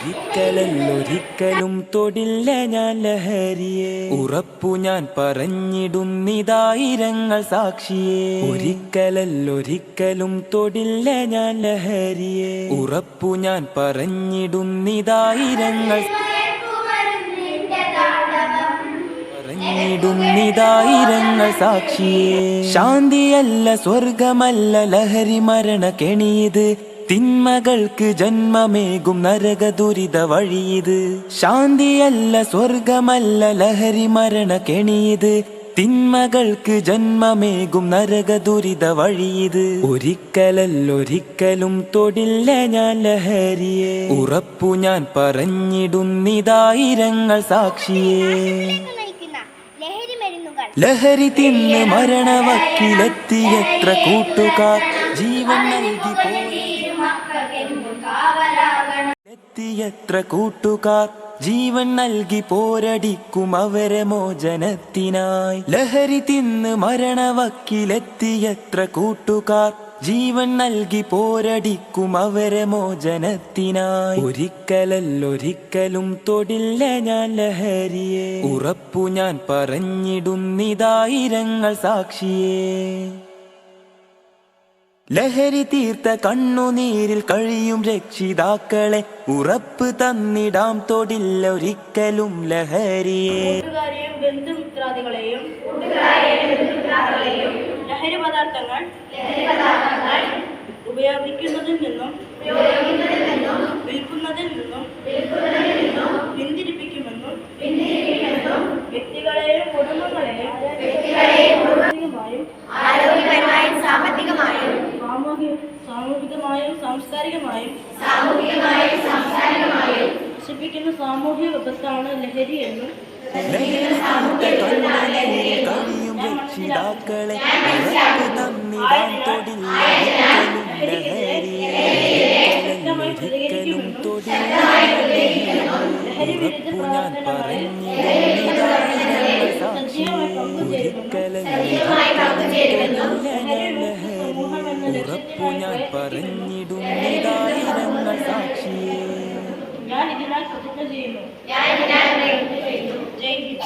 ഒരിക്കലല്ലൊരിക്കലും തൊടില്ല ഞാൻ ലഹരിയെ, ഉറപ്പു ഞാൻ പറഞ്ഞിടുന്നിതായിരങ്ങൾ സാക്ഷിയെ. ഒരിക്കലല്ലൊരിക്കലും തൊടില്ല ഞാൻ ലഹരിയെ, ഉറപ്പു ഞാൻ പറഞ്ഞിടുന്നിതായിരങ്ങൾ സാക്ഷിയെ. ശാന്തിയല്ല സ്വർഗമല്ല ലഹരി മരണ കെണിയത്, തിന്മകൾക്ക് ജന്മമേകും നരക ദുരിത വഴിയത്. ശാന്തിയല്ല സ്വർഗമല്ല ലഹരി മരണ കെണിയത്, തിന്മകൾക്ക് ജന്മമേകും നരക ദുരിത വഴിയത്. ഒരിക്കലല്ലൊരിക്കലും തൊടില്ല ഞാൻ ലഹരിയെ, ഉറപ്പു ഞാൻ പറഞ്ഞിടുന്നിതായിരങ്ങൾ സാക്ഷിയെ. ലഹരി തിന്ന് മരണവക്കിലെത്തിയെത്ര കൂട്ടുകാർ ജീവൻ നൽകി എത്തിയെത്ര കൂട്ടുകാർ ജീവൻ നൽകി പോരടിക്കും അവരെ മോചനത്തിനായി. ലഹരി തിന്ന് മരണവക്കിലെത്തിയെത്ര കൂട്ടുകാർ ജീവൻ നൽകി പോരടിക്കും അവരെ മോചനത്തിനായി. ഒരിക്കലല്ലൊരിക്കലും തൊടില്ല ഞാൻ ലഹരിയെ, ഉറപ്പു ഞാൻ പറഞ്ഞിടുന്നിതായിരങ്ങൾ സാക്ഷിയെ. ലഹരി തീർത്ത കണ്ണുനീരിൽ കഴിയും രക്ഷിതാക്കളെ ഉറപ്പ് തന്നിടാം തൊടില്ല ഒരിക്കലും ലഹരിയെ. ബന്ധുമിത്രാദികളെയും ലഹരി പദാർത്ഥങ്ങൾ ഉപയോഗിക്കുന്നതിൽ നിന്നും വിൽക്കുന്നതിൽ നിന്നും പിന്തിരിപ്പിക്കുമെന്നും വ്യക്തികളെയും കുടുംബങ്ങളെയും ആരോഗ്യപരമായും സാമ്പത്തികമായും സാമൂഹികമായും സാംസ്കാരികമായും നശിപ്പിക്കുന്ന സാമൂഹ്യ വിപത്താണ് ലഹരി എന്നും കഴിയും രക്ഷിതാക്കളെ ഉറപ്പ് തന്നിടാൻ തൊടില്ല ഒരിക്കലും തൊടില്ല ഉറപ്പു ഞാൻ പറഞ്ഞിടുന്നിതായിരങ്ങൾ സാക്ഷിയെ. ഉറപ്പു ഞാൻ പറഞ്ഞിടുന്നിതായിരങ്ങൾ സാക്ഷിയെ. ഞാൻ ഇതിനാൽ പ്രതിജ്ഞ ചെയ്യുന്നു. ജയ് ഹിന്ദ്.